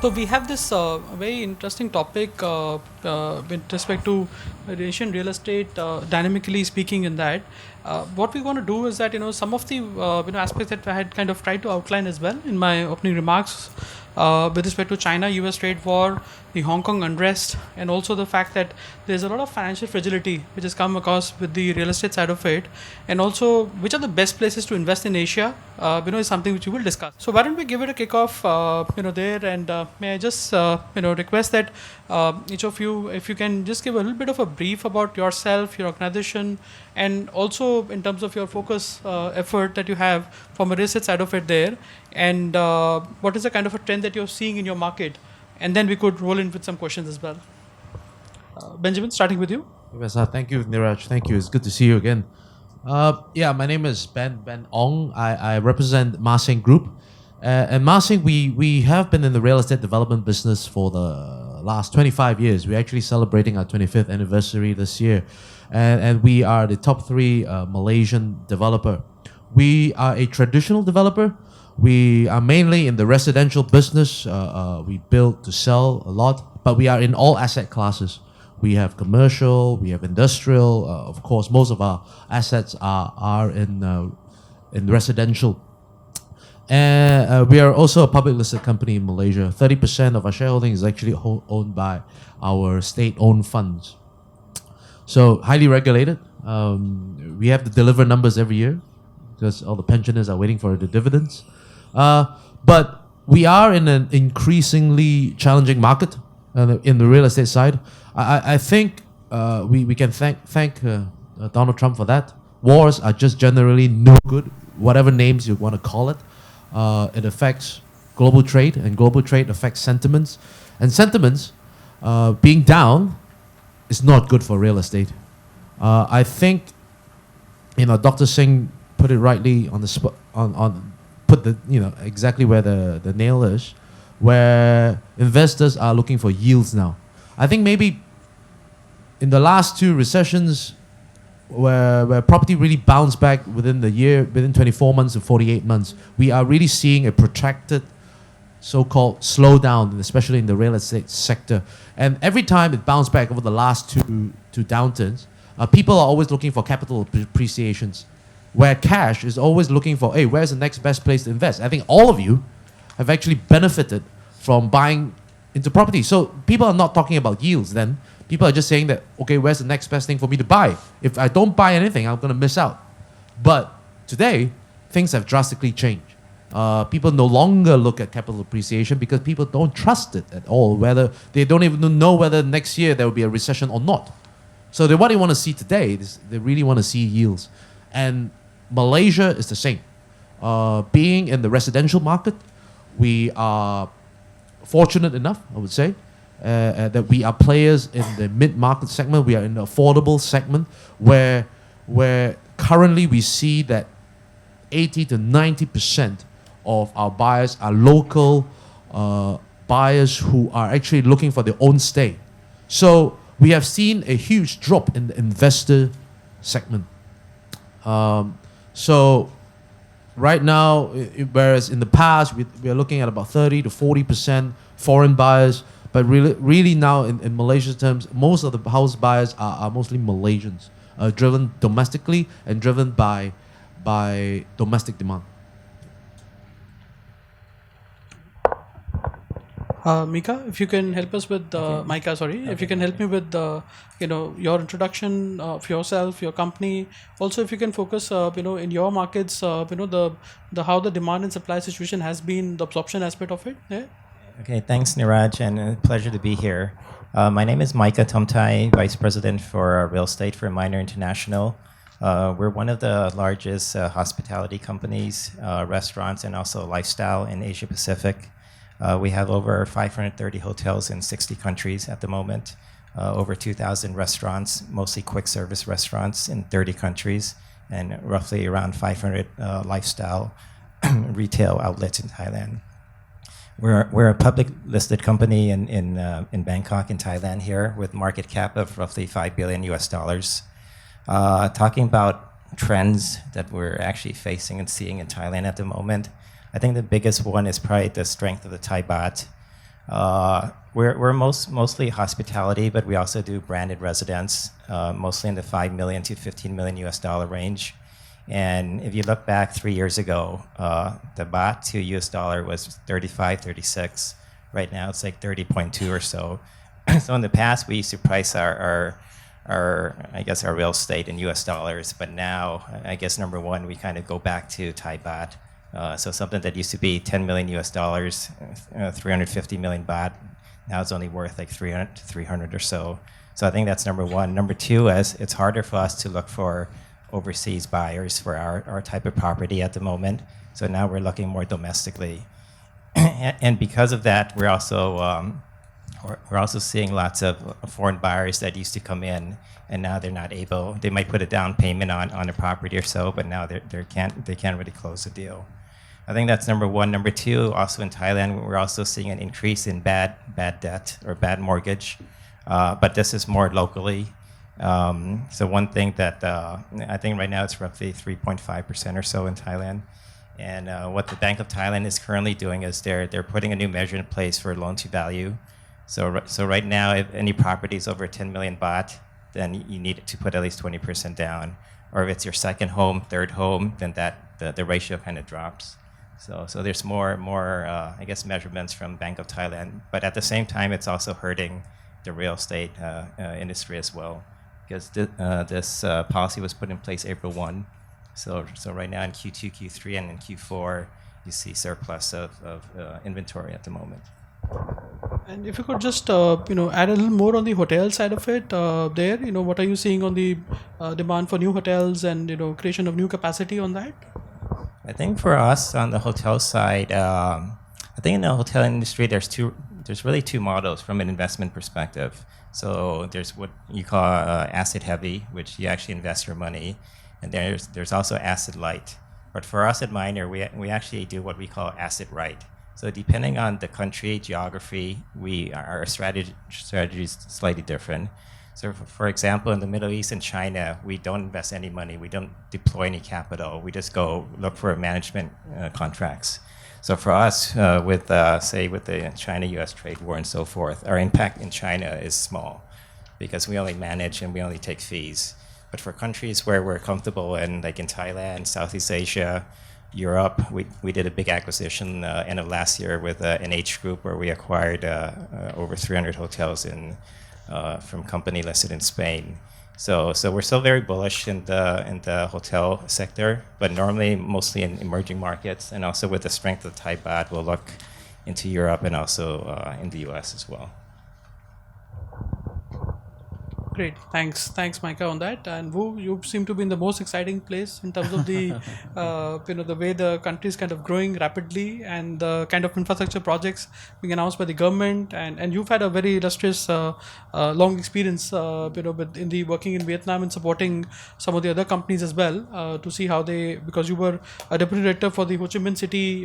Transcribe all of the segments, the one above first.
So we have this very interesting topic with respect to Asian real estate. Dynamically speaking, in that, what we want to do is that some of the aspects that I had kind of tried to outline as well in my opening remarks with respect to China-U.S. trade war, the Hong Kong unrest, and also the fact that there's a lot of financial fragility which has come across with the real estate side of it, and also which are the best places to invest in Asia. Is something which we will discuss. So why don't we give it a kickoff, there, and may I just request that each of you, if you can just give a little bit of a brief about yourself, your organization, and also in terms of your focus effort that you have from a real estate side of it there, and what is the kind of a trend that you're seeing in your market, and then we could roll in with some questions as well. Benjamin, starting with you. Yes, thank you, Neeraj. Thank you. It's good to see you again. My name is Ben Ong. I represent Marsing Group. And Marsing, we have been in the real estate development business for the last 25 years. We're actually celebrating our 25th anniversary this year. And we are the top three Malaysian developer. We are a traditional developer. We are mainly in the residential business. We build to sell a lot, but we are in all asset classes. We have commercial, we have industrial. Of course, most of our assets are in residential. And we are also a public listed company in Malaysia. 30% of our shareholding is actually owned by our state-owned funds. So highly regulated. We have to deliver numbers every year because all the pensioners are waiting for the dividends. But we are in an increasingly challenging market in the real estate side. I think we can thank Donald Trump for that. Wars are just generally no good, whatever names you want to call it. It affects global trade, and global trade affects sentiments. And sentiments being down is not good for real estate. I think, Dr. Singh put it rightly on the spot, put the exactly where the nail is, where investors are looking for yields now. I think maybe in the last two recessions, where property really bounced back within 24 months to 48 months, we are really seeing a protracted so-called slowdown, especially in the real estate sector. And every time it bounced back over the last two downturns, people are always looking for capital appreciations, where cash is always looking for, hey, where's the next best place to invest? I think all of you have actually benefited from buying into property. So people are not talking about yields then. People are just saying that, okay, where's the next best thing for me to buy? If I don't buy anything, I'm going to miss out. But today, things have drastically changed. People no longer look at capital appreciation because people don't trust it at all. Whether they don't even know whether next year there will be a recession or not. So what they want to see today is they really want to see yields. And Malaysia is the same. Being in the residential market, we are fortunate enough, I would say, that we are players in the mid-market segment. We are in the affordable segment where currently we see that 80 to 90% of our buyers are local buyers who are actually looking for their own stay. So we have seen a huge drop in the investor segment. So right now, whereas in the past we are looking at about 30 to 40% foreign buyers, but really now in Malaysia's terms, most of the house buyers are mostly Malaysians, driven domestically and driven by domestic demand. Micah, if you can help us with Micah, sorry, if you can help me with your introduction of yourself, your company. Also, if you can focus, in your markets, the how the demand and supply situation has been, the absorption aspect of it. Yeah. Okay, thanks, Neeraj, and a pleasure to be here. My name is Micah Tamthai, Vice President for Real Estate for Minor International. We're one of the largest hospitality companies, restaurants, and also lifestyle in Asia Pacific. We have over 530 hotels in 60 countries at the moment, over 2,000 restaurants, mostly quick service restaurants in 30 countries, and roughly around 500 lifestyle retail outlets in Thailand. We're a public listed company in Bangkok, in Thailand here, with market cap of roughly $5 billion US. Talking about trends that we're actually facing and seeing in Thailand at the moment, I think the biggest one is probably the strength of the Thai baht. We're mostly hospitality, but we also do branded residence, mostly in the $5 million to $15 million US dollar range. And if you look back 3 years ago, the baht to US dollar was 35, 36. Right now it's like 30.2 or so. So in the past we used to price our I guess our real estate in US dollars, but now I guess number one we kind of go back to Thai baht. So something that used to be 10 million US dollars, 350 million baht, now it's only worth like 300 or so. So I think that's number one. Number two, as it's harder for us to look for overseas buyers for our type of property at the moment. So now we're looking more domestically. And because of that, we're also seeing lots of foreign buyers that used to come in, and now they're not able. They might put a down payment on a property or so, but now they can't really close the deal. I think that's number one. Number two, also in Thailand, we're also seeing an increase in bad debt or bad mortgage, but this is more locally. So one thing that I think right now it's roughly 3.5% or so in Thailand. And what the Bank of Thailand is currently doing is they're putting a new measure in place for loan to value. So right now, if any property is over 10 million baht, then you need to put at least 20% down. Or if it's your second home, third home, then the ratio kind of drops. So there's more I guess measurements from Bank of Thailand. But at the same time, it's also hurting the real estate industry as well, because this policy was put in place April 1. So right now in Q2, Q3, and in Q4, you see surplus of inventory at the moment. And if you could just add a little more on the hotel side of it, there, what are you seeing on the demand for new hotels and creation of new capacity on that? I think for us on the hotel side, I think in the hotel industry there's really two models from an investment perspective. So there's what you call asset heavy, which you actually invest your money, and there's also asset light. But for us at Miner, we actually do what we call asset right. So depending on the country, geography, our strategy is slightly different. So for example, in the Middle East and China, we don't invest any money. We don't deploy any capital. We just go look for management contracts. So for us, with the China-US trade war and so forth, our impact in China is small because we only manage and we only take fees. But for countries where we're comfortable, and like in Thailand, Southeast Asia, Europe, we did a big acquisition end of last year with NH Group, where we acquired over 300 hotels from company listed in Spain. So we're still very bullish in the hotel sector, but normally mostly in emerging markets, and also with the strength of the Thai baht, we'll look into Europe and also in the US as well. Great, thanks, Micah, on that. And Wu, you seem to be in the most exciting place in terms of the, the way the country is kind of growing rapidly and the kind of infrastructure projects being announced by the government. And you've had a very illustrious, long experience, in the working in Vietnam and supporting some of the other companies as well to see how because you were a deputy director for the Ho Chi Minh City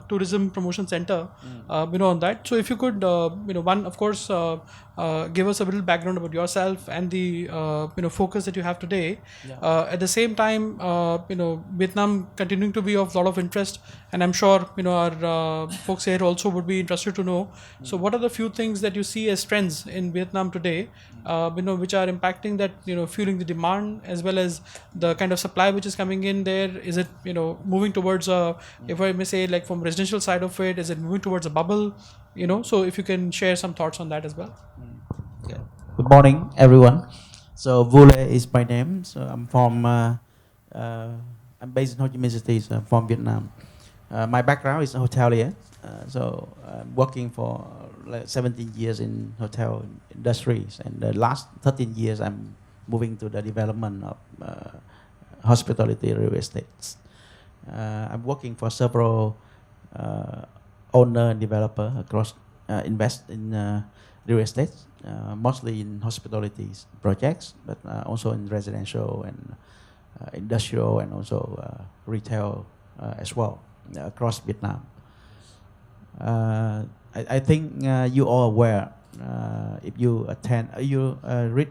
Tourism Promotion Center, on that. So if you could, one, of course, give us a little background about yourself and the focus that you have today. Yeah. At the same time, Vietnam continuing to be of a lot of interest, and I'm sure our folks here also would be interested to know. So what are the few things that you see as trends in Vietnam today, which are impacting that, fueling the demand as well as the kind of supply which is coming in there? Is it moving towards if I may say, like from residential side of it, is it moving towards a bubble? So if you can share some thoughts on that as well. Okay. Good morning, everyone. So Vule is my name. So I'm from I'm based in Ho Chi Minh City, so I'm from Vietnam. My background is hotelier. So I'm working for like 17 years in hotel industries, and the last 13 years I'm moving to the development of hospitality real estate. I'm working for several owner and developer across invest in real estate, mostly in hospitality projects, but also in residential and industrial and also retail as well across Vietnam. I think you all aware if you read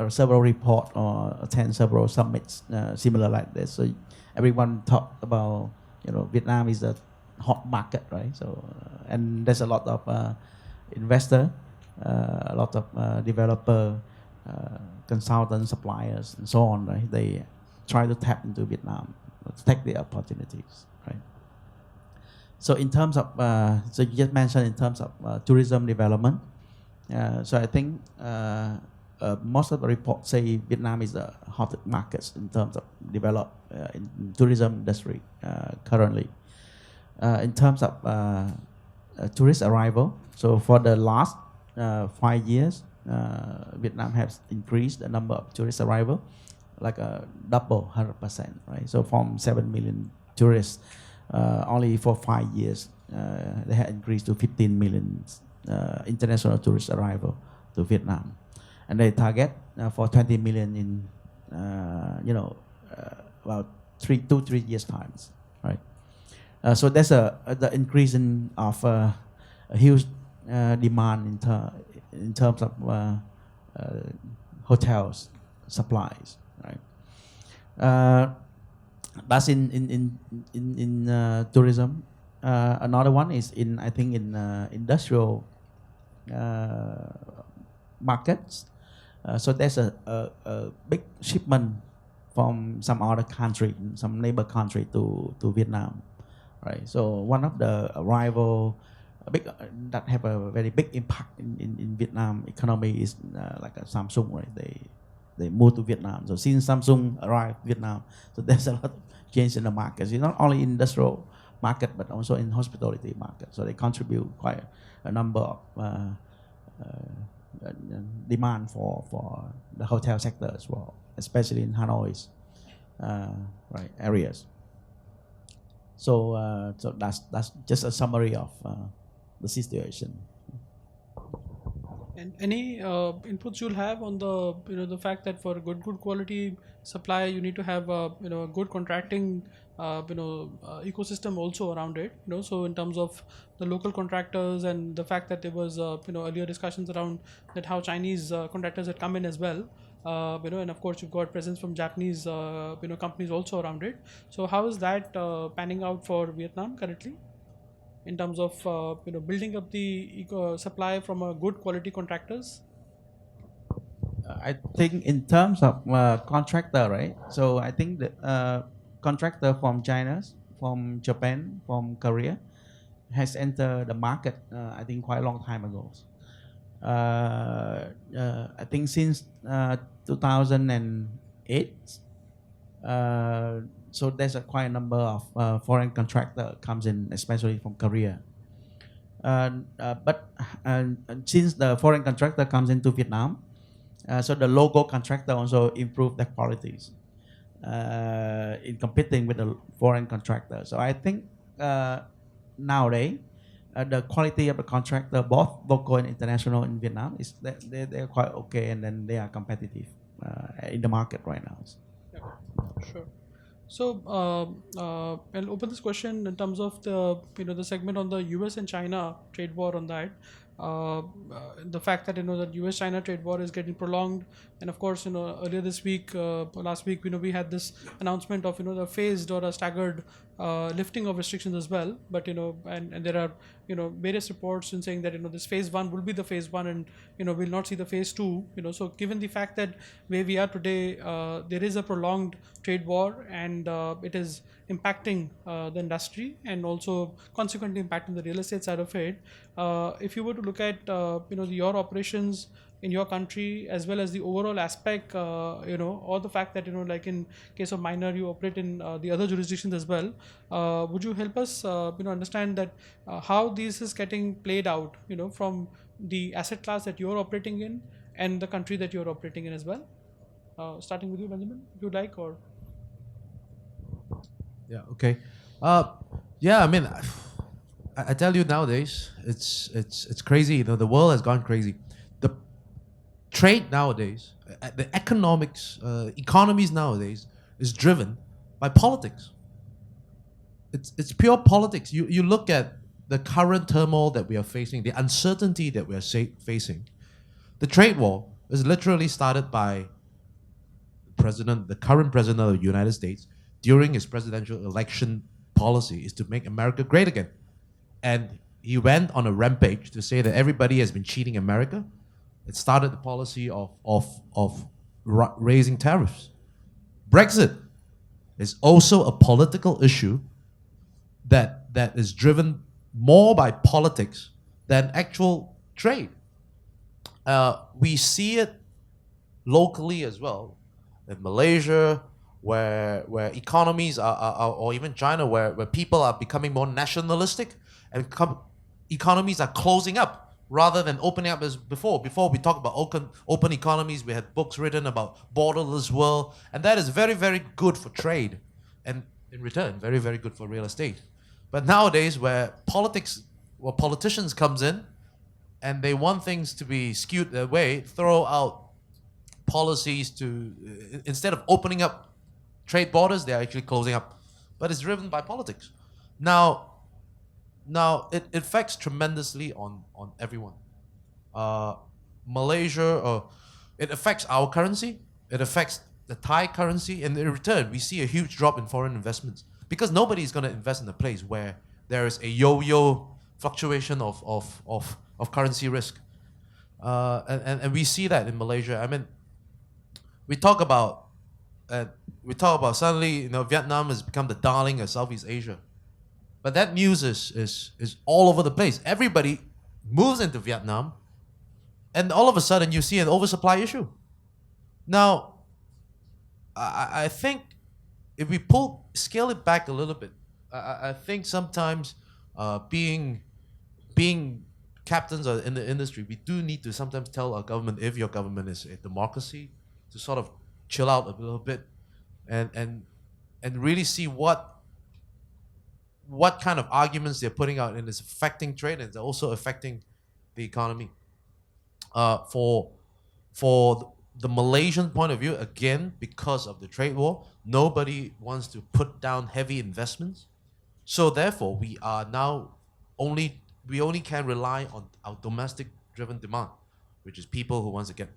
several reports or attend several summits similar like this. So everyone talk about Vietnam is a hot market, right? So and there's a lot of investor, a lot of developer, consultant suppliers, and so on. Right? They try to tap into Vietnam, to take the opportunities. Right. So in terms of, so you just mentioned in terms of tourism development. So I think most of the reports say Vietnam is the hottest market in terms of develop in tourism industry currently. In terms of tourist arrival, so for the last 5 years, Vietnam has increased the number of tourist arrival like a double, 100%, right? So from 7 million tourists, only for 5 years, they had increased to 15 million international tourist arrival to Vietnam, and they target for 20 million in about 3 years times, right? So there's the increase of a huge demand in terms of hotels supplies, right? That's in tourism. Another one is in industrial markets. So there's a big shipment from some other country, some neighbor country to Vietnam, right? So one of the arrival that have a very big impact in Vietnam economy is like a Samsung, right? They move to Vietnam. So since Samsung arrived Vietnam, so there's a lot of change in the markets. It's not only industrial market, but also in hospitality market. So they contribute quite a number of demand for the hotel sector as well, especially in Hanoi's right areas. So so that's just a summary of the situation. And any inputs you'll have on the the fact that for a good quality supply you need to have a good contracting ecosystem also around it. So in terms of the local contractors and the fact that there was earlier discussions around that how Chinese contractors had come in as well. And of course you've got presence from Japanese companies also around it. So how is that panning out for Vietnam currently, in terms of building up the supply from a good quality contractors? I think in terms of contractor, right? So I think the contractor from China, from Japan, from Korea has entered the market. I think quite a long time ago. I think since 2008. So there's quite a number of foreign contractor comes in, especially from Korea. But since the foreign contractor comes into Vietnam, so the local contractor also improve their qualities in competing with the foreign contractor. So I think nowadays the quality of the contractor, both local and international in Vietnam, is they're quite okay, and then they are competitive in the market right now. Yeah, sure. So I'll open this question in terms of the the segment on the US and China trade war on that. The fact that that US-China trade war is getting prolonged, and of course earlier this week, last week we had this announcement of the phased or a staggered lifting of restrictions as well. But and there are various reports in saying that this phase 1 will be the phase 1, and we'll not see the phase 2. So given the fact that where we are today, there is a prolonged trade war, and it is impacting the industry and also consequently impacting the real estate side of it. If you were to look at your operations in your country, as well as the overall aspect, or the fact that like in case of minor you operate in the other jurisdictions as well, would you help us understand that how this is getting played out from the asset class that you're operating in and the country that you're operating in as well? Starting with you, Benjamin, if you'd like. Or yeah, okay. Yeah, I mean, I tell you, nowadays it's crazy. The world has gone crazy. The trade nowadays, the economies nowadays is driven by politics. It's pure politics. You look at the current turmoil that we are facing, the uncertainty that we are facing. The trade war is literally started by the current president of the United States, during his presidential election policy, is to make America great again. And he went on a rampage to say that everybody has been cheating America. It started the policy of raising tariffs. Brexit is also a political issue that is driven more by politics than actual trade. We see it locally as well, in Malaysia, where economies are or even China, where people are becoming more nationalistic, and economies are closing up rather than opening up as before. Before we talked about open economies, we had books written about borderless world, and that is very, very good for trade, and in return, very, very good for real estate. But nowadays, where politicians comes in, and they want things to be skewed their way, throw out policies to, instead of opening up trade borders, they're actually closing up. But it's driven by politics. Now it affects tremendously on everyone. Malaysia, it affects our currency, it affects the Thai currency, and in return, we see a huge drop in foreign investments because nobody is going to invest in a place where there is a yo-yo fluctuation of currency risk. And we see that in Malaysia. I mean, we talk about suddenly, Vietnam has become the darling of Southeast Asia. But that news is all over the place. Everybody moves into Vietnam, and all of a sudden you see an oversupply issue. Now, I think if we scale it back a little bit, I think sometimes being captains in the industry, we do need to sometimes tell our government, if your government is a democracy, to sort of chill out a little bit and really see what kind of arguments they're putting out, and it's affecting trade and it's also affecting the economy. For the Malaysian point of view, again, because of the trade war, nobody wants to put down heavy investments. So therefore, we only can rely on our domestic driven demand, which is people who wants to get,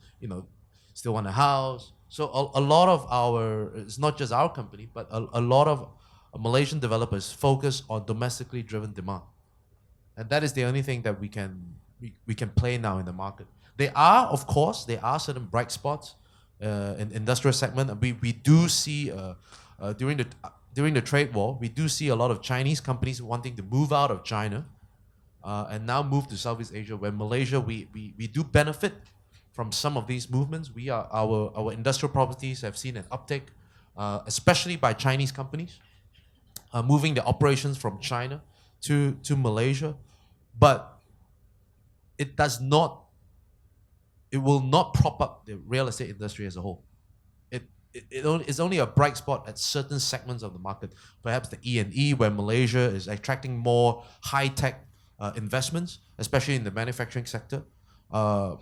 still want a house. So a lot of it's not just our company, but a lot of Malaysian developers focus on domestically driven demand. And that is the only thing that we can play now in the market. There are certain bright spots in industrial segment. We do see during the trade war, we do see a lot of Chinese companies wanting to move out of China and now move to Southeast Asia, where Malaysia, we do benefit from some of these movements. Our industrial properties have seen an uptick, especially by Chinese companies moving their operations from China to Malaysia. But it will not prop up the real estate industry as a whole. It's only a bright spot at certain segments of the market. Perhaps the E&E, where Malaysia is attracting more high-tech investments, especially in the manufacturing sector. And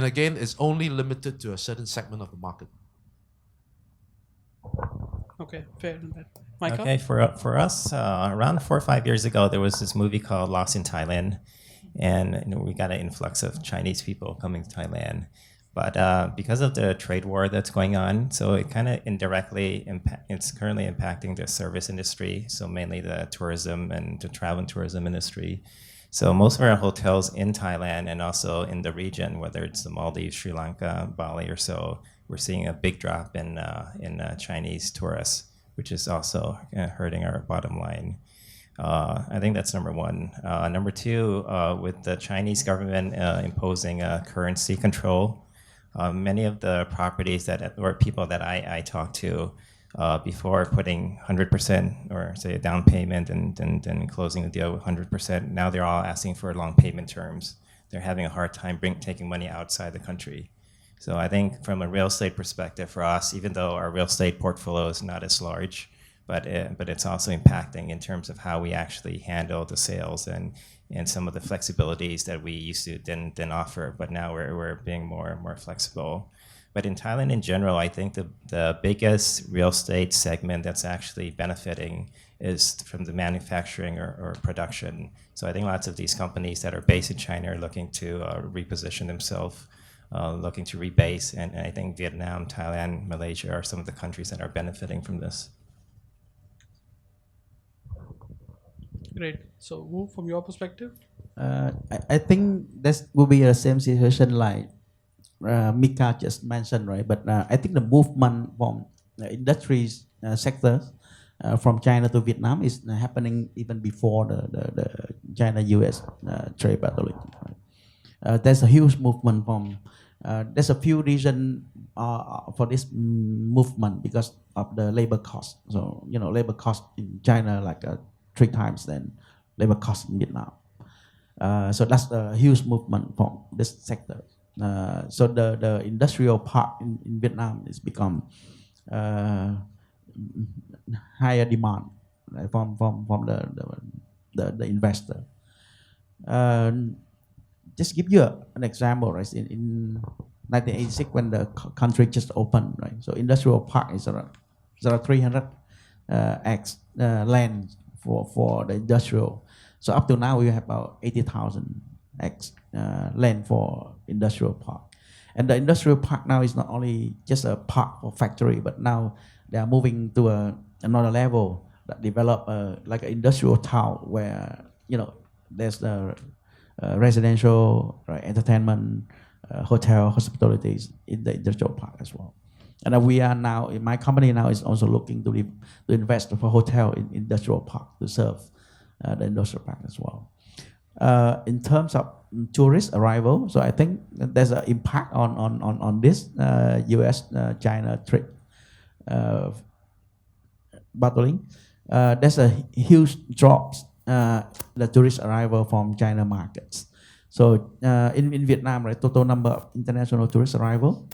again, it's only limited to a certain segment of the market. Okay, fair on that. Micah? Okay, for us, around 4 or 5 years ago, there was this movie called Lost in Thailand, and we got an influx of Chinese people coming to Thailand. But because of the trade war that's going on, so it kind of indirectly it's currently impacting the service industry, so mainly the tourism and the travel and tourism industry. So most of our hotels in Thailand and also in the region, whether it's the Maldives, Sri Lanka, Bali or so, we're seeing a big drop in Chinese tourists, which is also hurting our bottom line. I think that's number one. Number two, with the Chinese government imposing currency control, many of the properties or people that I talked to before putting 100% or say a down payment and then closing the deal with 100%, now they're all asking for long payment terms. They're having a hard time taking money outside the country. So I think from a real estate perspective for us, even though our real estate portfolio is not as large, but it's also impacting in terms of how we actually handle the sales and some of the flexibilities that we used to didn't offer, but now we're being more flexible. But in Thailand in general, I think the biggest real estate segment that's actually benefiting is from the manufacturing or production. So I think lots of these companies that are based in China are looking to reposition themselves, looking to rebase, and I think Vietnam, Thailand, Malaysia are some of the countries that are benefiting from this. Great. So, Wu, from your perspective? I think this will be the same situation like Micah just mentioned, right? But I think the movement from the industry sectors from China to Vietnam is happening even before the China-US trade battling. Right? There's a huge movement from. There's a few reasons for this movement because of the labor cost. So labor cost in China like 3 times than labor cost in Vietnam. So that's a huge movement from this sector. So the industrial park in Vietnam is become higher demand, right, from the investor. Just give you an example, right? In 1986, when the country just opened, right? So industrial park is around 300 x land for the industrial. So up to now we have about 80,000 x land for industrial park. And the industrial park now is not only just a park or factory, but now they are moving to another level that develop like an industrial town where there's the residential, right, entertainment, hotel, hospitalities in the industrial park as well. And we are now, in my company now, is also looking to invest for hotel in industrial park to serve the industrial park as well. In terms of tourist arrival, so I think there's an impact on this U.S.-China trade battling. There's a huge drop the tourist arrival from China markets. So in Vietnam, right, total number of international tourist arrival,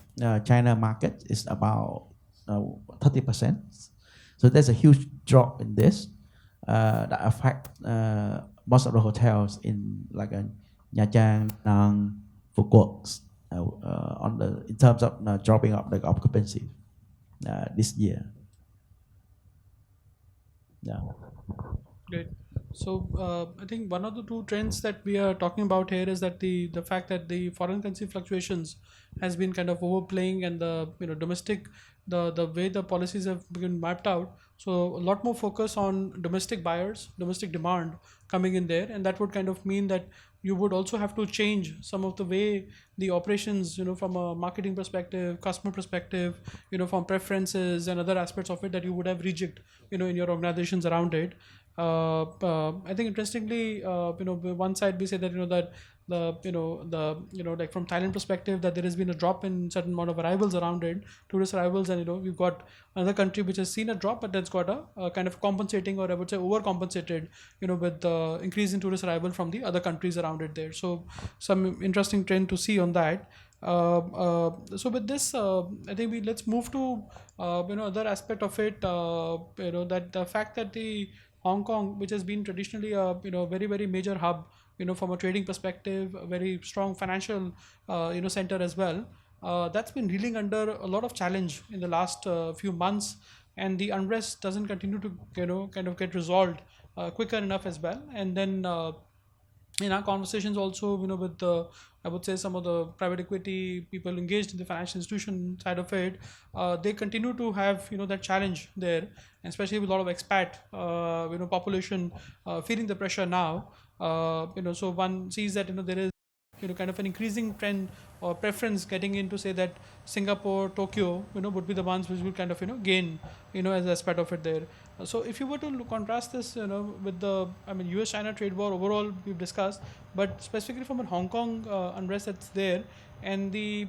China market is about 30%. So there's a huge drop in this that affect most of the hotels in like Nha Trang, Nang, Phu Quoc, in terms of dropping up the occupancy this year. Yeah. Great. So I think one of the two trends that we are talking about here is that the fact that the foreign currency fluctuations has been kind of overplaying, and the domestic, the way the policies have been mapped out. So a lot more focus on domestic buyers, domestic demand coming in there, and that would kind of mean that you would also have to change some of the way the operations, from a marketing perspective, customer perspective, from preferences and other aspects of it that you would have rejigged, in your organizations around it. I think interestingly, one side we say that that like from Thailand perspective, that there has been a drop in certain amount of arrivals around it, tourist arrivals, and we've got another country which has seen a drop, but that's got a kind of compensating, or I would say overcompensated, with the increase in tourist arrival from the other countries around it there. So some interesting trend to see on that. So with this, I think let's move to other aspect of it. That the fact that the Hong Kong, which has been traditionally a very very major hub, from a trading perspective, a very strong financial center as well, that's been reeling under a lot of challenge in the last few months, and the unrest doesn't continue to kind of get resolved quicker enough as well. And then in our conversations also, with the, I would say, some of the private equity people engaged in the financial institution side of it, they continue to have that challenge there, especially with a lot of expat population feeling the pressure now. So one sees that there is kind of an increasing trend or preference getting into, say, that Singapore, Tokyo, would be the ones which will kind of gain as an aspect of it there. So if you were to contrast this with the, I mean, US-China trade war overall we've discussed, but specifically from a Hong Kong unrest that's there, and the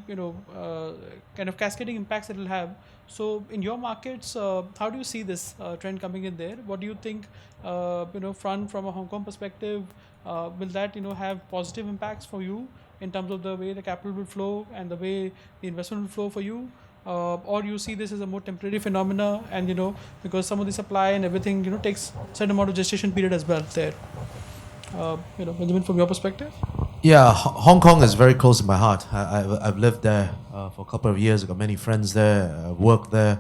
kind of cascading impacts it will have. So in your markets, how do you see this trend coming in there? What do you think from a Hong Kong perspective, will that have positive impacts for you in terms of the way the capital will flow and the way the investment will flow for you, or you see this as a more temporary phenomena, and because some of the supply and everything takes certain amount of gestation period as well there. Benjamin, from your perspective? Yeah, Hong Kong is very close to my heart. I've lived there for a couple of years. I've got many friends there, worked there,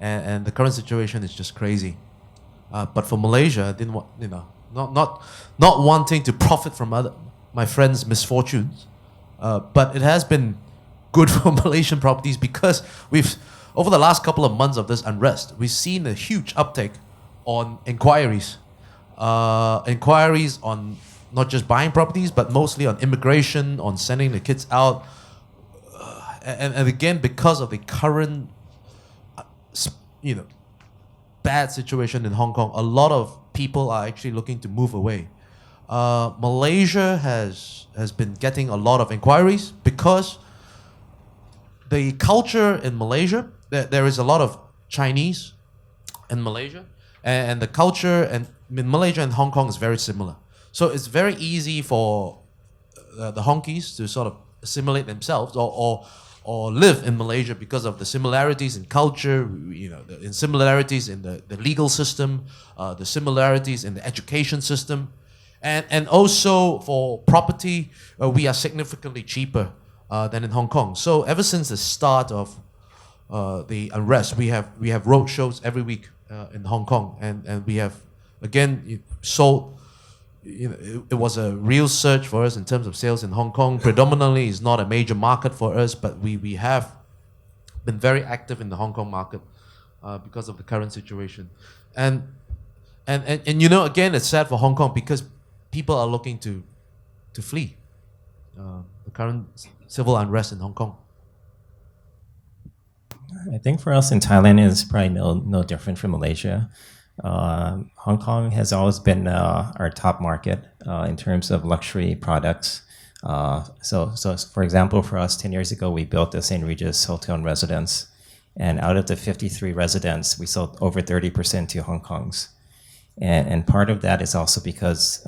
and the current situation is just crazy. But for Malaysia, I didn't want, not wanting to profit from my friends' misfortunes, but it has been good for Malaysian properties because over the last couple of months of this unrest, we've seen a huge uptake on inquiries. inquiries on not just buying properties, but mostly on immigration, on sending the kids out. And again, because of the current, bad situation in Hong Kong, a lot of people are actually looking to move away. Malaysia has been getting a lot of inquiries because the culture in Malaysia, there is a lot of Chinese in Malaysia, and the culture in Malaysia and Hong Kong is very similar. So it's very easy for the Honkies to sort of assimilate themselves or live in Malaysia because of the similarities in culture, in similarities in the legal system, the similarities in the education system, and also for property, we are significantly cheaper than in Hong Kong. So ever since the start of the unrest, we have road shows every week in Hong Kong, and we have again sold. It was a real surge for us in terms of sales in Hong Kong. Predominantly, it's not a major market for us, but we have been very active in the Hong Kong market because of the current situation. And again, it's sad for Hong Kong because people are looking to flee the current civil unrest in Hong Kong. I think for us in Thailand, it's probably no different from Malaysia. Hong Kong has always been our top market in terms of luxury products. So for example, for us, 10 years ago, we built the St. Regis Hotel and Residence. And out of the 53 residents, we sold over 30% to Hong Kongs. And part of that is also because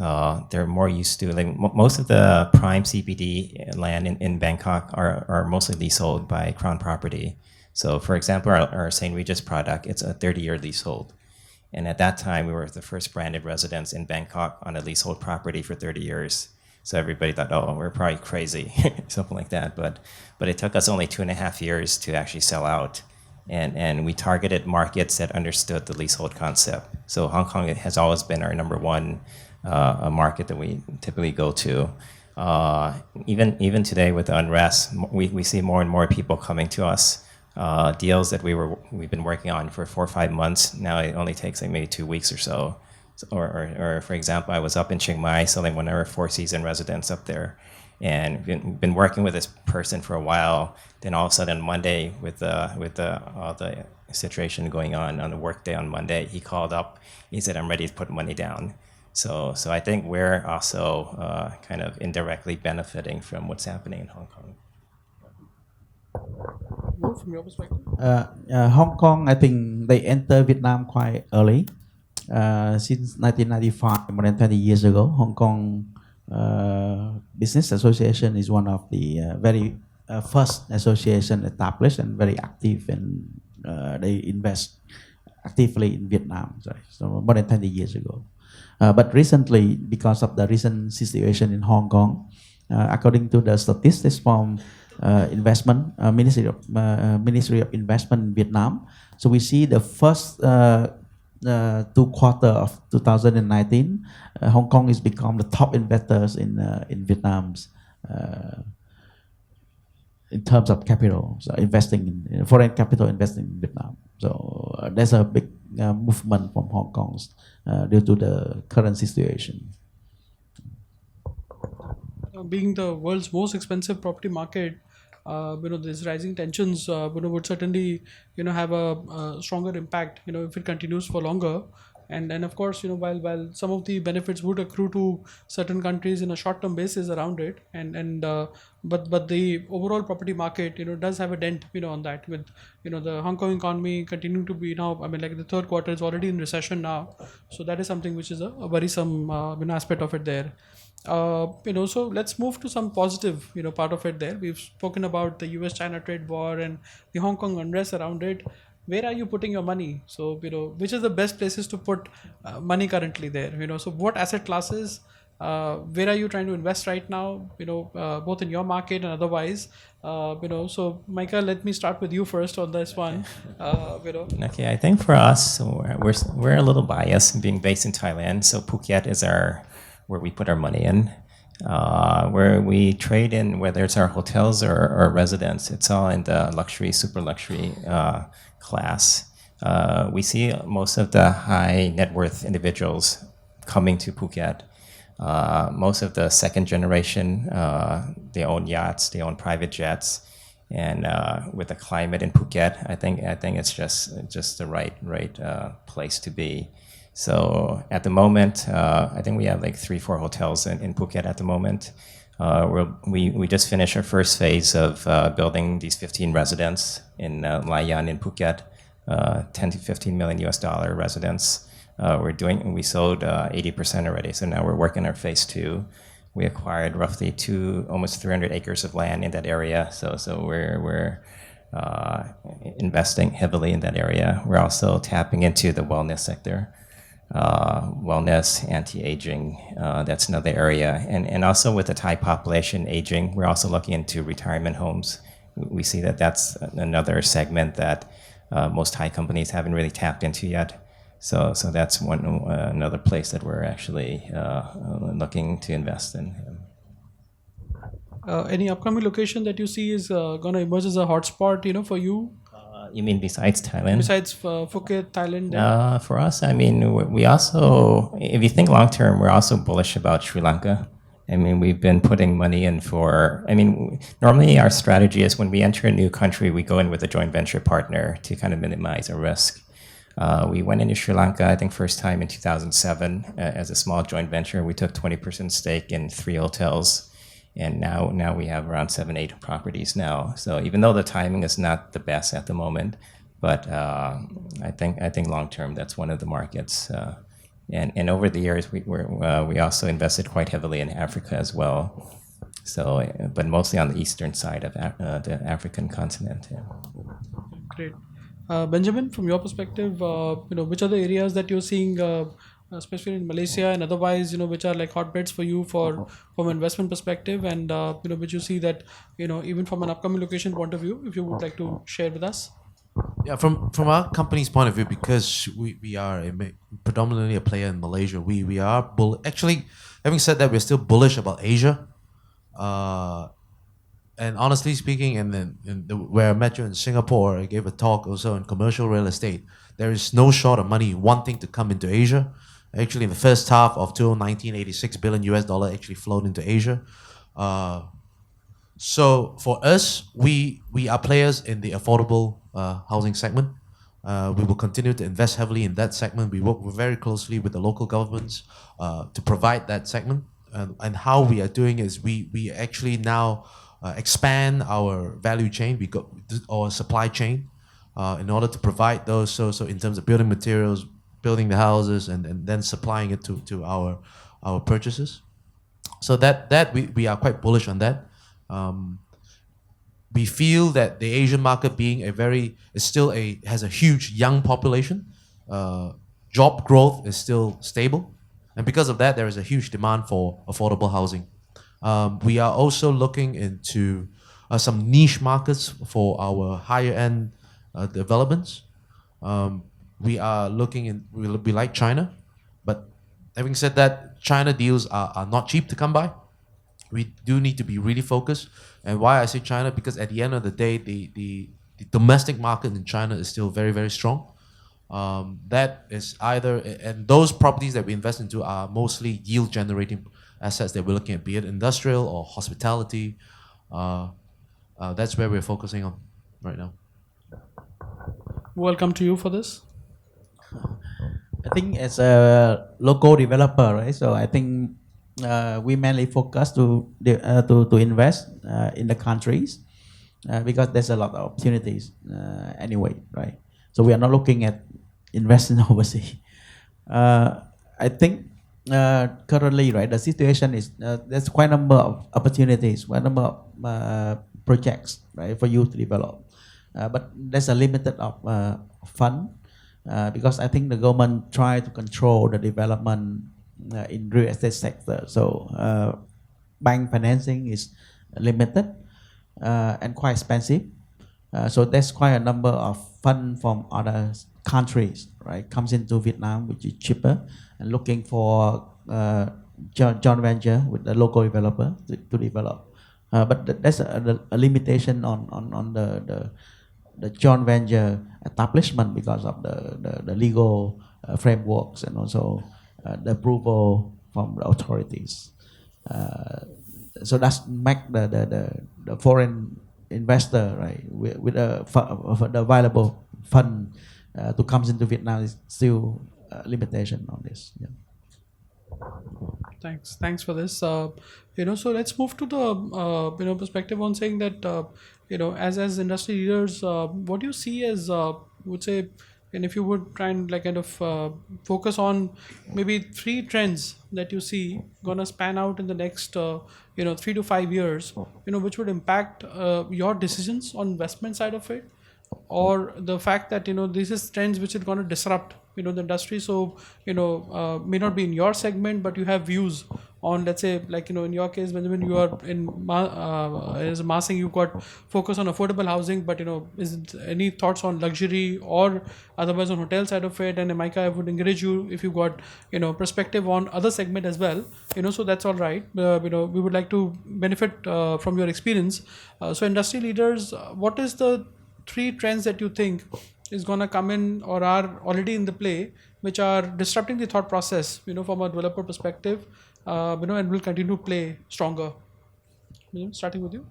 they're more used to, most of the prime CBD land in Bangkok are mostly leasehold by Crown Property. So for example, our St. Regis product, it's a 30-year leasehold. And at that time, we were the first branded residence in Bangkok on a leasehold property for 30 years. So everybody thought, oh, we're probably crazy, something like that. But it took us only 2.5 years to actually sell out. And we targeted markets that understood the leasehold concept. So Hong Kong has always been our number one market that we typically go to. Even today with the unrest, we see more and more people coming to us. Deals that we've been working on for 4 or 5 months. Now it only takes maybe 2 weeks or so. Or for example, I was up in Chiang Mai selling one of our 4-season residents up there, and been working with this person for a while. Then all of a sudden Monday, with all the situation going on the work day on Monday, he called up. He said, "I'm ready to put money down." So I think we're also kind of indirectly benefiting from what's happening in Hong Kong. From your perspective? Hong Kong, I think they entered Vietnam quite early. Since 1995, more than 20 years ago, Hong Kong Business Association is one of the very first association established and very active, and they invest actively in Vietnam. So more than 20 years ago. But recently, because of the recent situation in Hong Kong, according to the statistics from investment Ministry of Investment in Vietnam, so we see the first 2 quarters of 2019, Hong Kong has become the top investors in Vietnam's in terms of capital, so investing in foreign capital investing in Vietnam. So there's a big movement from Hong Kong due to the current situation. Being the world's most expensive property market, these rising tensions, would certainly, have a stronger impact, if it continues for longer. And of course, while some of the benefits would accrue to certain countries in a short-term basis around it, but the overall property market, does have a dent, on that, with, the Hong Kong economy continuing to be now, the third quarter is already in recession now. So that is something which is a worrisome, aspect of it there. So let's move to some positive, part of it there. We've spoken about the US-China trade war and the Hong Kong unrest around it. Where are you putting your money? So, which is the best places to put money currently there? So what asset classes, where are you trying to invest right now? Both in your market and otherwise. So Micah, let me start with you first on this one. Okay, I think for us, we're a little biased being based in Thailand. So Phuket is where we put our money in. Where we trade in, whether it's our hotels or residents, it's all in the luxury, super luxury class. We see most of the high net worth individuals coming to Phuket. Most of the second generation, they own yachts, they own private jets, and with the climate in Phuket, I think it's just the right place to be. So at the moment, I think we have like 3-4 hotels in Phuket at the moment. We just finished our first phase of building these 15 residents in Layan in Phuket, 10 to 15 million US dollar residents. We sold 80% already, so now we're working our phase 2. We acquired roughly almost 300 acres of land in that area, so we're investing heavily in that area. We're also tapping into the wellness sector. Wellness, anti-aging, that's another area. And also with the Thai population aging, we're also looking into retirement homes. We see that that's another segment that most Thai companies haven't really tapped into yet. So that's another place that we're actually looking to invest in. Any upcoming location that you see is going to emerge as a hotspot, for you? You mean besides Thailand? Besides Phuket, Thailand? For us, I mean, we also, if you think long term, we're also bullish about Sri Lanka. I mean, we've been putting money in normally our strategy is when we enter a new country, we go in with a joint venture partner to kind of minimize our risk. We went into Sri Lanka, I think, first time in 2007 as a small joint venture. We took 20% stake in 3 hotels. And now we have around 7-8 properties now. So even though the timing is not the best at the moment, but I think long term that's one of the markets. And over the years we also invested quite heavily in Africa as well. So but mostly on the eastern side of the African continent. Yeah. Great, Benjamin. From your perspective, which are the areas that you're seeing? Especially in Malaysia and otherwise, which are like hotbeds for you from an investment perspective, and which you see that even from an upcoming location point of view, if you would like to share with us. Yeah, from our company's point of view, because we are predominantly a player in Malaysia, we are actually, having said that, we're still bullish about Asia. And honestly speaking, where I met you in Singapore, I gave a talk also on commercial real estate. There is no short of money wanting to come into Asia. Actually, in the first half of 2019, $86 billion US actually flowed into Asia. So for us, we are players in the affordable housing segment. We will continue to invest heavily in that segment. We work very closely with the local governments to provide that segment. And how we are doing is we actually now expand our value chain, our supply chain, in order to provide those. So in terms of building materials, building the houses, and then supplying it to our purchasers. So that we are quite bullish on that. We feel that the Asian market being has a huge young population. Job growth is still stable, and because of that, there is a huge demand for affordable housing. We are also looking into some niche markets for our higher end developments. We like China, but having said that, China deals are not cheap to come by. We do need to be really focused. And why I say China, because at the end of the day, the domestic market in China is still very, very strong. That is and those properties that we invest into are mostly yield generating assets that we're looking at, be it industrial or hospitality. That's where we're focusing on right now. Welcome to you for this. I think as a local developer, right? So I think we mainly focus to invest in the countries because there's a lot of opportunities anyway, right? So we are not looking at investing overseas. I think currently, right, the situation is there's quite a number of opportunities, quite a number of projects, right, for you to develop, but there's a limited of fund. Because I think the government try to control the development in real estate sector. So bank financing is limited and quite expensive. So there's quite a number of fund from other countries, right, comes into Vietnam, which is cheaper, and looking for joint venture with the local developer to develop. But there's a limitation on the joint venture establishment because of the legal frameworks and also the approval from the authorities. So that's make the foreign investor, right, with the available fund to comes into Vietnam is still limitation on this. Yeah. Thanks for this. So let's move to the perspective on saying that as industry leaders, what do you see as would say, and if you would try and like kind of focus on maybe three trends that you see gonna span out in the next 3 to 5 years, which would impact your decisions on investment side of it, or the fact that this is trends which is going to disrupt the industry. So may not be in your segment, but you have views on, let's say, like in your case, Benjamin, you are in as Masing, you've got focus on affordable housing, but is it any thoughts on luxury or otherwise on hotel side of it? And Micah, I would encourage you if you got perspective on other segment as well, so that's all right. We would like to benefit from your experience. So industry leaders, what is the three trends that you think is going to come in or are already in the play, which are disrupting the thought process, from a developer perspective, and will continue to play stronger? Starting with you.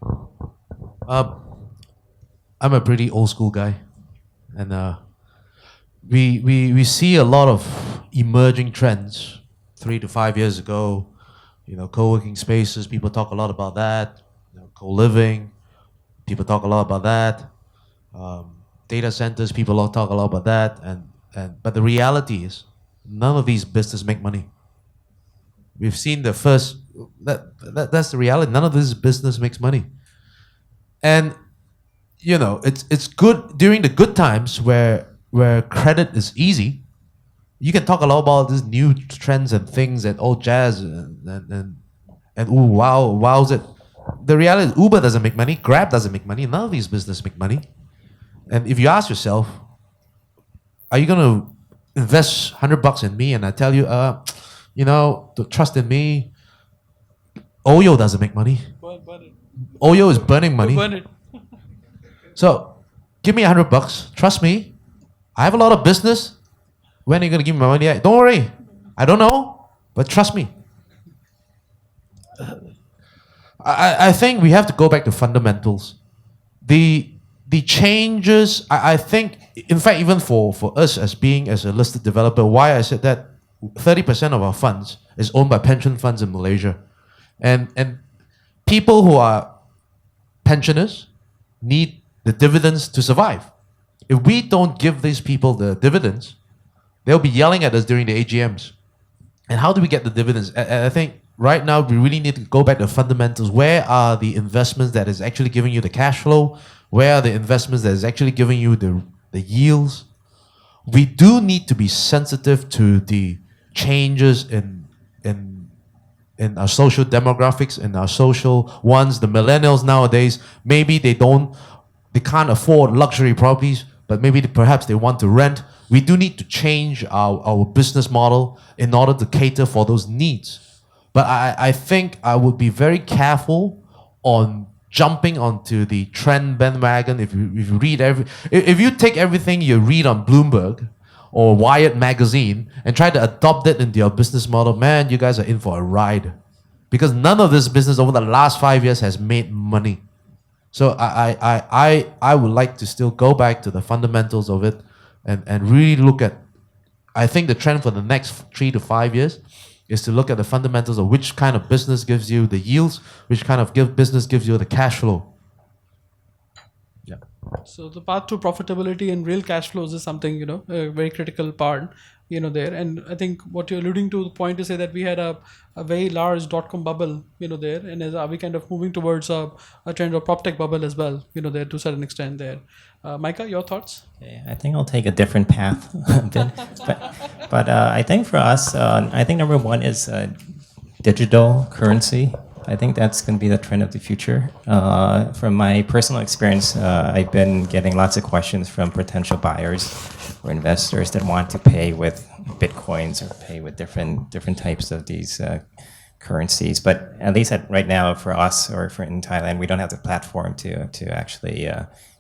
I'm a pretty old school guy, and we see a lot of emerging trends 3 to 5 years ago. Co-working spaces, people talk a lot about that. Co-living, people talk a lot about that. Data centers, people all talk a lot about that, but the reality is none of these businesses make money. We've seen the first that's the reality. None of this business makes money, and it's good during the good times where credit is easy. You can talk a lot about these new trends and things and all jazz and ooh wow's it. The reality is Uber doesn't make money, Grab doesn't make money, none of these businesses make money. And if you ask yourself, are you going to invest $100 in me? And I tell you, to trust in me. Oyo doesn't make money. Burn it. Oyo is burning money. Burn it. So give me $100. Trust me. I have a lot of business. When are you going to give me my money? Don't worry. I don't know, but trust me. I think we have to go back to fundamentals. The changes, I think, in fact, even for us as a listed developer, why I said that 30% of our funds is owned by pension funds in Malaysia. And people who are pensioners need the dividends to survive. If we don't give these people the dividends, they'll be yelling at us during the AGMs. And how do we get the dividends? I think right now we really need to go back to fundamentals. Where are the investments that is actually giving you the cash flow? Where are the investments that is actually giving you the yields? We do need to be sensitive to the changes in our social demographics, in our social ones. The millennials nowadays, maybe they can't afford luxury properties, but maybe perhaps they want to rent. We do need to change our business model in order to cater for those needs. But I think I would be very careful on jumping onto the trend bandwagon. If you take everything you read on Bloomberg or Wired magazine and try to adopt it into your business model, man, you guys are in for a ride. Because none of this business over the last 5 years has made money. So I would like to still go back to the fundamentals of it and really look at, I think the trend for the next 3 to 5 years is to look at the fundamentals of which kind of business gives you the yields, which kind of business gives you the cash flow. Yeah. So the path to profitability and real cash flows is something, a very critical part, there. And I think what you're alluding to, the point to say that we had a very large dot-com bubble, there. And are we kind of moving towards a trend of prop tech bubble as well, there to a certain extent there. Micah, your thoughts? Okay, I think I'll take a different path a bit. But I think for us, I think number one is digital currency. I think that's going to be the trend of the future. From my personal experience, I've been getting lots of questions from potential buyers or investors that want to pay with bitcoins or pay with different types of these currencies. But at least right now, for us or in Thailand, we don't have the platform to actually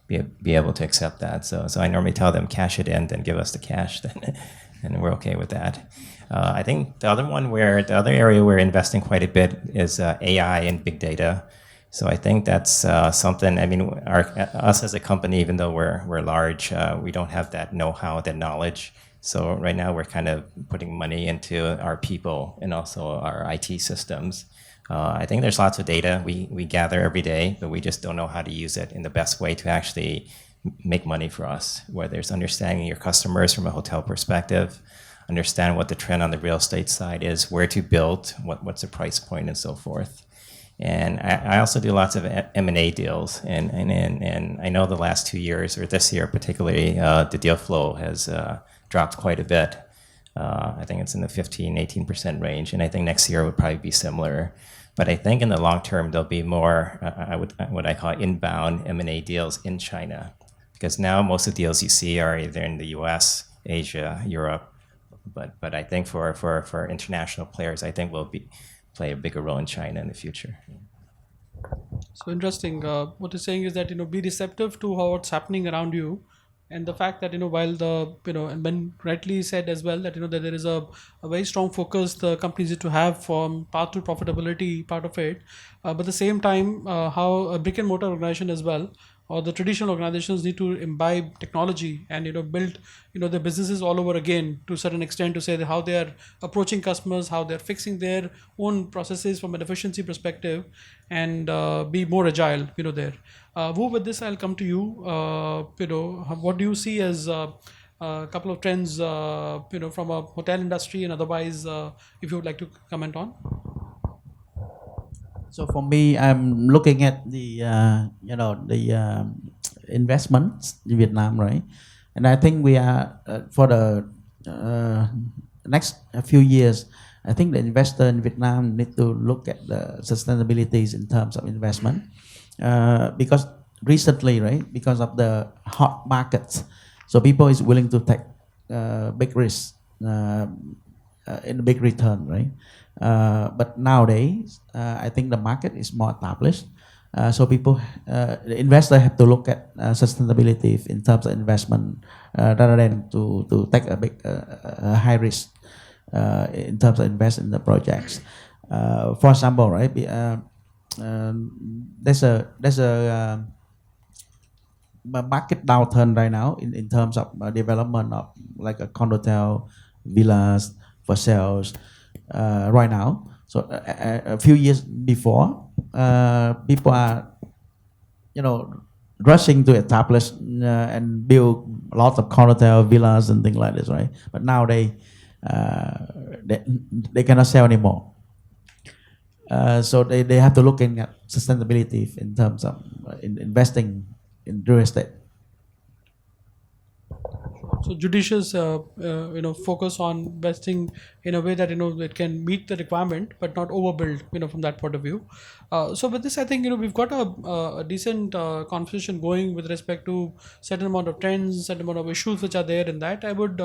be able to accept that. So I normally tell them cash it in, then give us the cash, then and we're okay with that. I think the other area we're investing quite a bit is AI and big data. So I think that's something. I mean, us as a company, even though we're large, we don't have that know-how, that knowledge. So right now we're kind of putting money into our people and also our IT systems. I think there's lots of data we gather every day, but we just don't know how to use it in the best way to actually make money for us. Whether it's understanding your customers from a hotel perspective, understand what the trend on the real estate side is, where to build, what's the price point, and so forth. And I also do lots of M&A deals, and I know the last 2 years, or this year particularly, the deal flow has dropped quite a bit. I think it's in the 15-18% range, and I think next year would probably be similar. But I think in the long term, there'll be more, what I call inbound M&A deals in China, because now most of the deals you see are either in the U.S., Asia, Europe. But I think for international players, I think we'll play a bigger role in China in the future. So interesting. What you're saying is that be receptive to what's happening around you, and the fact that while the and Ben rightly said as well that that there is a very strong focus the companies need to have from path to profitability part of it, but at the same time how a brick and mortar organization as well or the traditional organizations need to imbibe technology and build their businesses all over again to a certain extent to say that how they are approaching customers, how they're fixing their own processes from an efficiency perspective, and be more agile there. Wu, with this I'll come to you. What do you see as a couple of trends from a hotel industry and otherwise, if you would like to comment on? So for me, I'm looking at the investments in Vietnam, right? And I think we are for the next few years. I think the investor in Vietnam need to look at the sustainabilities in terms of investment, because recently, right, because of the hot markets, so people is willing to take big risks in a big return, right? But nowadays, I think the market is more established. So the investor have to look at sustainability in terms of investment rather than to take a big high risk in terms of invest in the projects. For example, right, there's a market downturn right now in terms of development of like a condotel, villas for sales right now. So a few years before, people are rushing to establish and build a lot of condotel villas and things like this, right? But now they cannot sell anymore. So they have to look at sustainability in terms of investing in real estate. So judicious, focus on investing in a way that it can meet the requirement, but not overbuild. From that point of view. So with this, I think we've got a decent conversation going with respect to certain amount of trends, certain amount of issues which are there in that. I would,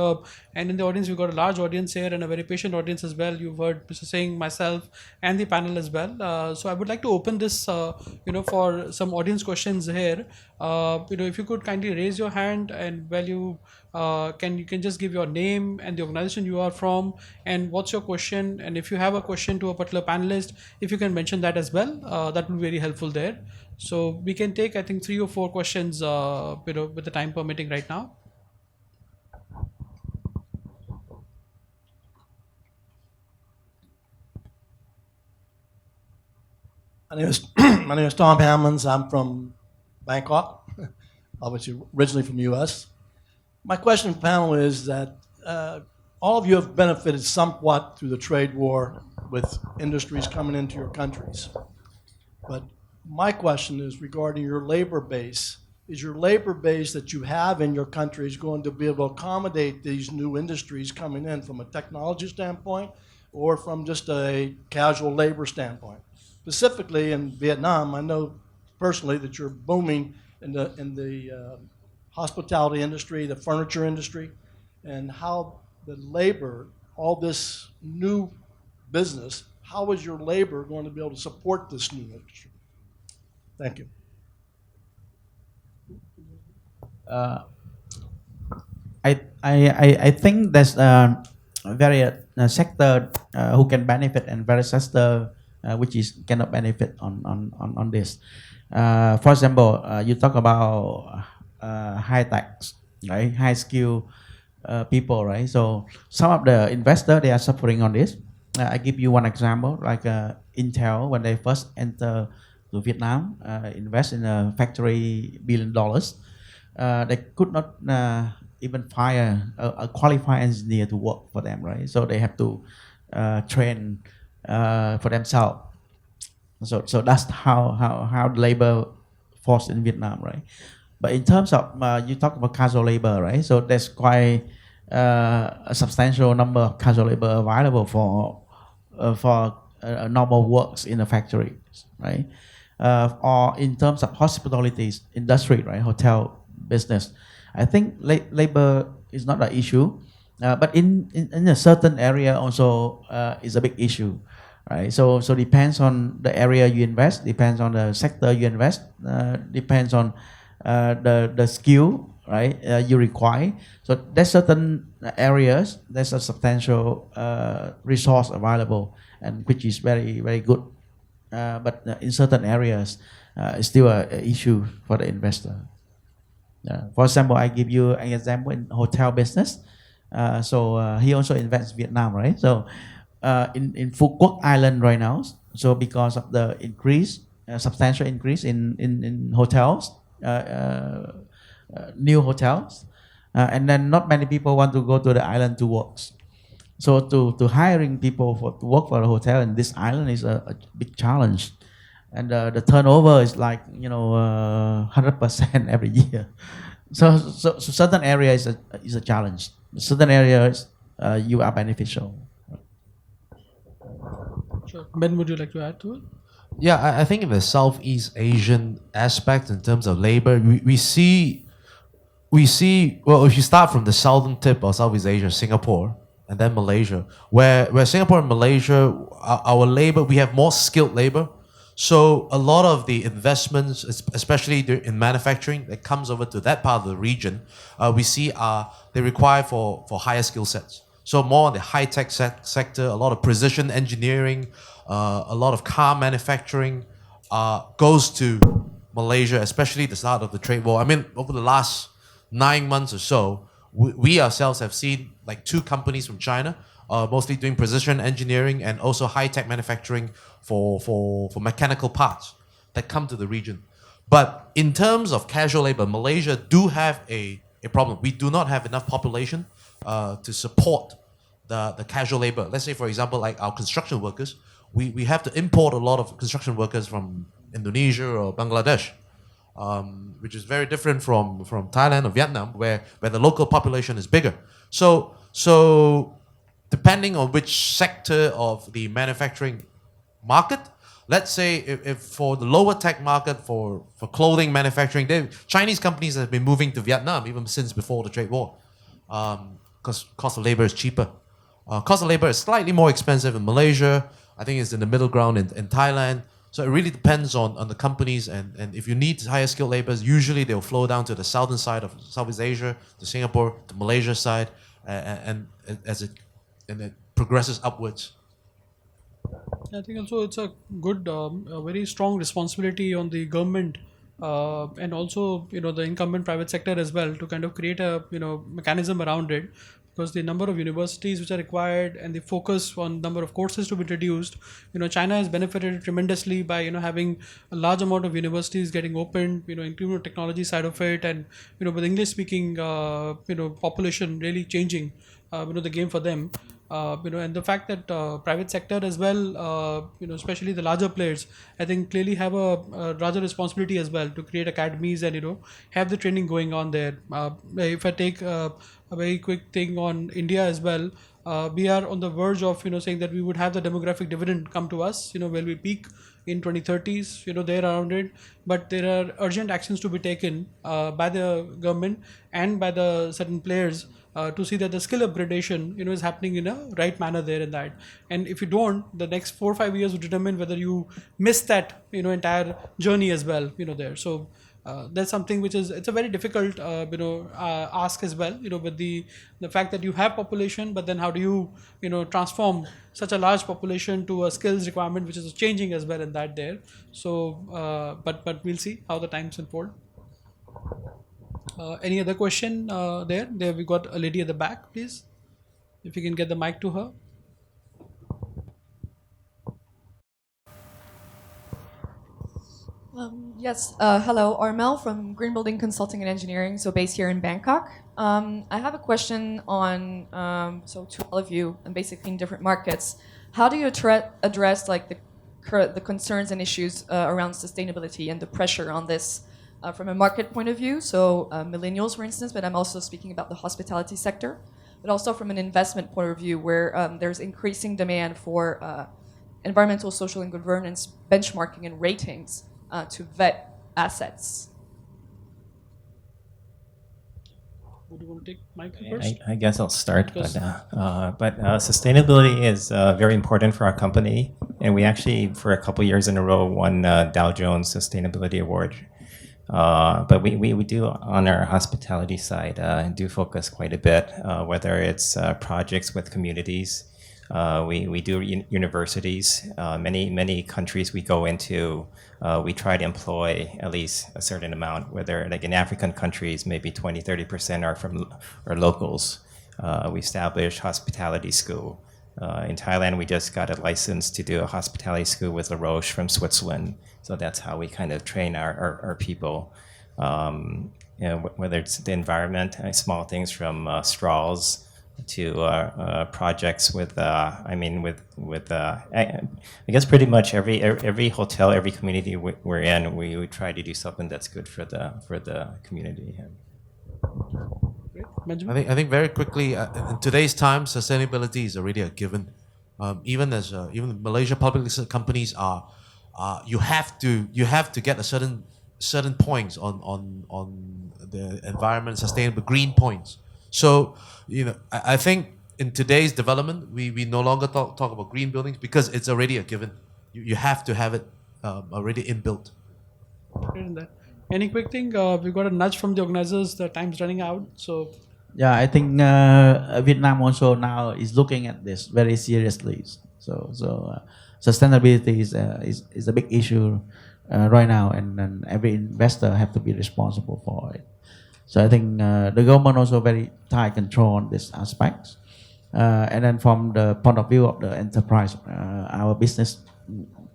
and in the audience, we've got a large audience here and a very patient audience as well. You've heard Mr. Singh, myself, and the panel as well. So I would like to open this, for some audience questions here. If you could kindly raise your hand and you can just give your name and the organization you are from and what's your question, and if you have a question to a particular panelist, if you can mention that as well, that would be very helpful there. So we can take, I think, 3 or 4 questions with the time permitting right now. My name is Tom Hammonds. I'm from Bangkok, obviously originally from the U.S. My question to the panel is that all of you have benefited somewhat through the trade war with industries coming into your countries. But my question is regarding your labor base. Is your labor base that you have in your countries going to be able to accommodate these new industries coming in from a technology standpoint or from just a casual labor standpoint? Specifically in Vietnam, I know personally that you're booming in the hospitality industry, the furniture industry, and how the labor, all this new business, how is your labor going to be able to support this new industry? Thank you. I think that's a very sector who can benefit and various sector which is cannot benefit on this. For example, you talk about high tech, right? High skill people, right? So some of the investors they are suffering on this. I give you one example, like Intel when they first enter to Vietnam, invest in a factory $1 billion. They could not even fire a qualified engineer to work for them, right? So they have to train for themselves. So that's how the labor force in Vietnam, right? But in terms of you talk about casual labor, right? So there's quite a substantial number of casual labor available for normal works in the factory, right? Or in terms of hospitality industry, right? Hotel business, I think labor is not an issue, but in a certain area also is a big issue, right? So depends on the area you invest, depends on the sector you invest, depends on the skill, right? You require. So there's certain areas there's a substantial resource available and which is very very good, but in certain areas it's still an issue for the investor. For example, I give you an example in hotel business. He also invests Vietnam, right? So in Phu Quoc Island right now, so because of the increase, substantial increase in hotels, new hotels, and then not many people want to go to the island to work. So to hiring people to work for a hotel in this island is a big challenge, and the turnover is like 100% every year. So certain areas is a challenge. Certain areas you are beneficial. Sure. Ben, would you like to add to it? Yeah, I think in the Southeast Asian aspect, in terms of labor, we see, well, if you start from the southern tip of Southeast Asia, Singapore, and then Malaysia, where Singapore and Malaysia, our labor, we have more skilled labor. So a lot of the investments, especially in manufacturing, that comes over to that part of the region, we see they require for higher skill sets. So more on the high-tech sector, a lot of precision engineering, a lot of car manufacturing goes to Malaysia, especially the start of the trade war. I mean, over the last 9 months or so, we ourselves have seen like 2 companies from China, mostly doing precision engineering and also high-tech manufacturing for mechanical parts that come to the region. But in terms of casual labor, Malaysia do have a problem. We do not have enough population to support the casual labor. Let's say, for example, like our construction workers, we have to import a lot of construction workers from Indonesia or Bangladesh, which is very different from Thailand or Vietnam, where the local population is bigger. So depending on which sector of the manufacturing market, let's say if for the lower tech market, for clothing manufacturing, Chinese companies have been moving to Vietnam even since before the trade war, because cost of labor is cheaper. Cost of labor is slightly more expensive in Malaysia. I think it's in the middle ground in Thailand. So it really depends on the companies, and if you need higher skilled laborers, usually they'll flow down to the southern side of Southeast Asia, to Singapore, to Malaysia side, and it progresses upwards. I think also it's a good, a very strong responsibility on the government and also the incumbent private sector as well to kind of create a mechanism around it, because the number of universities which are required and the focus on number of courses to be reduced, China has benefited tremendously by having a large amount of universities getting opened, including the technology side of it, and with English speaking population really changing the game for them. And the fact that private sector as well, especially the larger players, I think clearly have a larger responsibility as well to create academies and have the training going on there. If I take a very quick thing on India as well, we are on the verge of saying that we would have the demographic dividend come to us, where we peak in 2030s, there around it. But there are urgent actions to be taken by the government and by the certain players to see that the skill upgradation is happening in a right manner there in that. And if you don't, the next 4 or 5 years will determine whether you miss that entire journey as well there. So That's something which is it's a very difficult ask as well. With the fact that you have population, but then how do you transform such a large population to a skills requirement which is changing as well in that there. So, but we'll see how the times unfold. Any other question there? There we got a lady at the back, please. If you can get the mic to her. Yes, hello, Armel from Green Building Consulting and Engineering, so based here in Bangkok. I have a question on, so to all of you, and basically in different markets, how do you address like the concerns and issues around sustainability and the pressure on this from a market point of view? So millennials, for instance, but I'm also speaking about the hospitality sector, but also from an investment point of view where there's increasing demand for environmental, social, and governance benchmarking and ratings to vet assets. Would you want to take Micah first? I guess I'll start, but sustainability is very important for our company, and we actually, for a couple years in a row, won Dow Jones Sustainability Award. But we do, on our hospitality side, do focus quite a bit, whether it's projects with communities. We do universities. Many countries we go into, we try to employ at least a certain amount, whether like in African countries, maybe 20-30% are locals. We established hospitality school. In Thailand, we just got a license to do a hospitality school with La Roche from Switzerland. So that's how we kind of train our people. Whether it's the environment, small things from straws to projects with I guess pretty much every hotel, every community we're in, we try to do something that's good for the community. Benjamin? I think very quickly, in today's time, sustainability is already a given. Even Malaysia public listed companies are, you have to get a certain points on the environment, sustainable green points. So I think in today's development, we no longer talk about green buildings because it's already a given. You have to have it already inbuilt. Any quick thing? We got a nudge from the organizers. The time's running out. So Yeah, I think Vietnam also now is looking at this very seriously. So sustainability is a big issue right now, and every investor have to be responsible for it. So I think the government also very tight control on this aspect. And then from the point of view of the enterprise, our business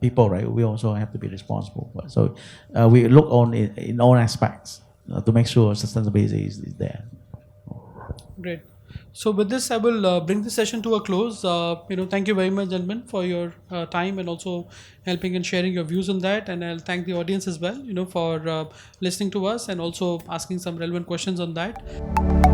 people, right, we also have to be responsible for it. So we look on it in all aspects to make sure sustainability is there. great. So with this, I will bring the session to a close. Thank you very much, gentlemen, for your time and also helping and sharing your views on that. And I'll thank the audience as well, for listening to us and also asking some relevant questions on that.